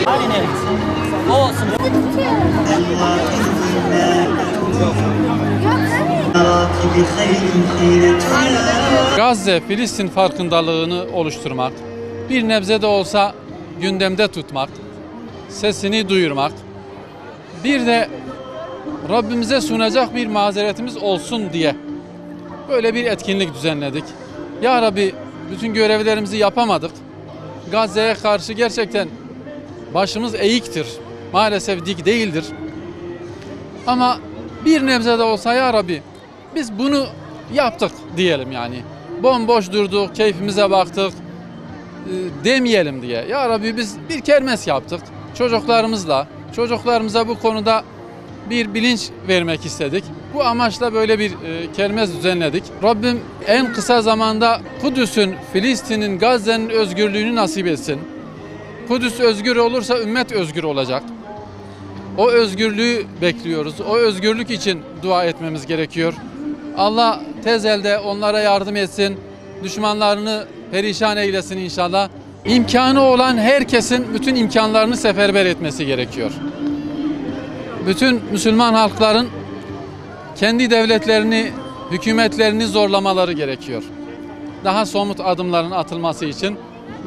Aynen. O olsun. Gazze, Filistin farkındalığını oluşturmak, bir nebze de olsa gündemde tutmak, sesini duyurmak, bir de Rabbimize sunacak bir mazeretimiz olsun diye böyle bir etkinlik düzenledik. Ya Rabbi, bütün görevlerimizi yapamadık. Gazze'ye karşı gerçekten başımız eğiktir. Maalesef dik değildir. Ama bir nebze de olsa ya Rabbi biz bunu yaptık diyelim yani. Bomboş durduk, keyfimize baktık demeyelim diye. Ya Rabbi biz bir kermes yaptık çocuklarımıza bu konuda bir bilinç vermek istedik. Bu amaçla böyle bir kermes düzenledik. Rabbim en kısa zamanda Kudüs'ün, Filistin'in, Gazze'nin özgürlüğünü nasip etsin. Kudüs özgür olursa ümmet özgür olacak. O özgürlüğü bekliyoruz. O özgürlük için dua etmemiz gerekiyor. Allah tez elde onlara yardım etsin. Düşmanlarını perişan eylesin inşallah. İmkanı olan herkesin bütün imkanlarını seferber etmesi gerekiyor. Bütün Müslüman halkların kendi devletlerini, hükümetlerini zorlamaları gerekiyor. Daha somut adımların atılması için,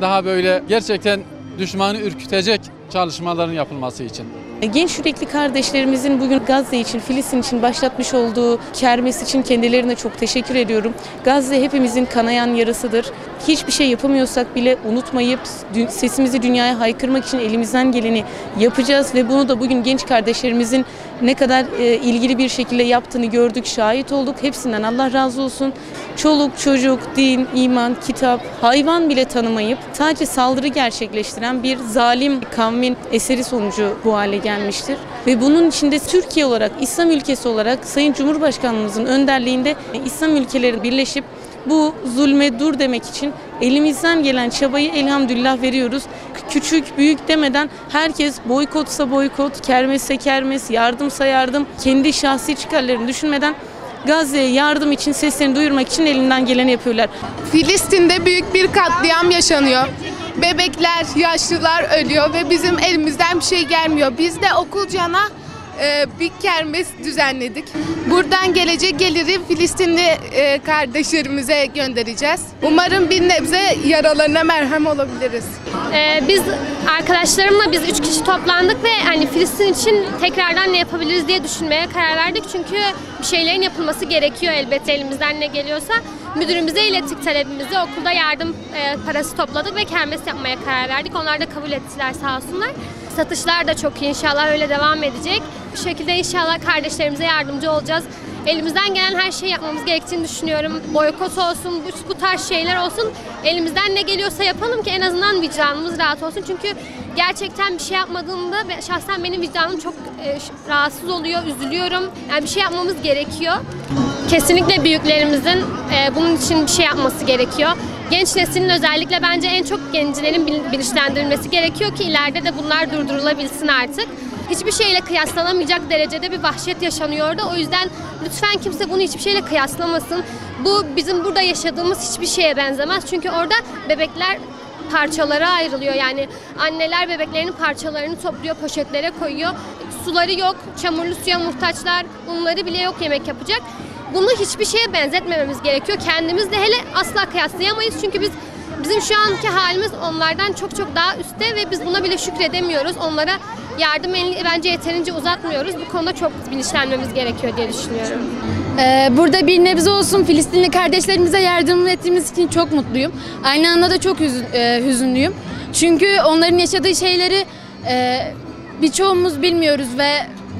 daha böyle gerçekten düşmanı ürkütecek çalışmaların yapılması için. Genç yürekli kardeşlerimizin bugün Gazze için, Filistin için başlatmış olduğu kermes için kendilerine çok teşekkür ediyorum. Gazze hepimizin kanayan yarasıdır. Hiçbir şey yapamıyorsak bile unutmayıp sesimizi dünyaya haykırmak için elimizden geleni yapacağız ve bunu da bugün genç kardeşlerimizin ne kadar ilgili bir şekilde yaptığını gördük, şahit olduk. Hepsinden Allah razı olsun. Çoluk, çocuk, din, iman, kitap, hayvan bile tanımayıp sadece saldırı gerçekleştiren bir zalim kavmin eseri sonucu bu hale gelmiştir. Ve bunun içinde Türkiye olarak, İslam ülkesi olarak Sayın Cumhurbaşkanımızın önderliğinde İslam ülkeleri birleşip bu zulme dur demek için elimizden gelen çabayı elhamdülillah veriyoruz. Küçük, büyük demeden herkes boykotsa boykot, kermesse kermes, yardımsa yardım, kendi şahsi çıkarlarını düşünmeden Gazze'ye yardım için seslerini duyurmak için elinden geleni yapıyorlar. Filistin'de büyük bir katliam yaşanıyor. Bebekler, yaşlılar ölüyor ve bizim elimizden bir şey gelmiyor. Biz de Okulcan'a bir kermes düzenledik. Buradan gelecek geliri Filistinli kardeşlerimize göndereceğiz. Umarım bir nebze yaralarına merhem olabiliriz. Biz arkadaşlarımla 3 kişi toplandık ve hani Filistin için tekrardan ne yapabiliriz diye düşünmeye karar verdik. Çünkü bir şeylerin yapılması gerekiyor elbette elimizden ne geliyorsa. Müdürümüze ilettik talebimizi. Okulda yardım parası topladık ve kermes yapmaya karar verdik. Onlar da kabul ettiler sağ olsunlar. Satışlar da çok iyi, inşallah öyle devam edecek. Bu şekilde inşallah kardeşlerimize yardımcı olacağız. Elimizden gelen her şeyi yapmamız gerektiğini düşünüyorum. Boykot olsun, bu tarz şeyler olsun. Elimizden ne geliyorsa yapalım ki en azından vicdanımız rahat olsun. Çünkü gerçekten bir şey yapmadığımda şahsen benim vicdanım çok rahatsız oluyor, üzülüyorum. Yani bir şey yapmamız gerekiyor. Kesinlikle büyüklerimizin bunun için bir şey yapması gerekiyor. Genç neslin özellikle bence en çok gencilerin bilinçlendirilmesi gerekiyor ki ileride de bunlar durdurulabilsin artık. Hiçbir şeyle kıyaslanamayacak derecede bir vahşet yaşanıyor orada. O yüzden lütfen kimse bunu hiçbir şeyle kıyaslamasın. Bu bizim burada yaşadığımız hiçbir şeye benzemez. Çünkü orada bebekler parçalara ayrılıyor. Yani anneler bebeklerinin parçalarını topluyor, poşetlere koyuyor. Suları yok, çamurlu suya muhtaçlar. Bunları bile yok yemek yapacak. Bunu hiçbir şeye benzetmememiz gerekiyor. Kendimizle hele asla kıyaslayamayız. Çünkü bizim şu anki halimiz onlardan çok çok daha üstte ve biz buna bile şükredemiyoruz. Onlara yardım elini bence yeterince uzatmıyoruz. Bu konuda çok bilinçlenmemiz gerekiyor diye düşünüyorum. Burada bir nebze olsun Filistinli kardeşlerimize yardım ettiğimiz için çok mutluyum. Aynı anda da çok hüzünlüyüm. Çünkü onların yaşadığı şeyleri birçoğumuz bilmiyoruz ve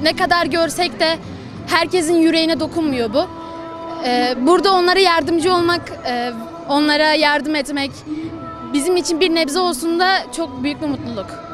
ne kadar görsek de herkesin yüreğine dokunmuyor bu. Burada onlara yardımcı olmak, onlara yardım etmek bizim için bir nebze olsun da çok büyük bir mutluluk.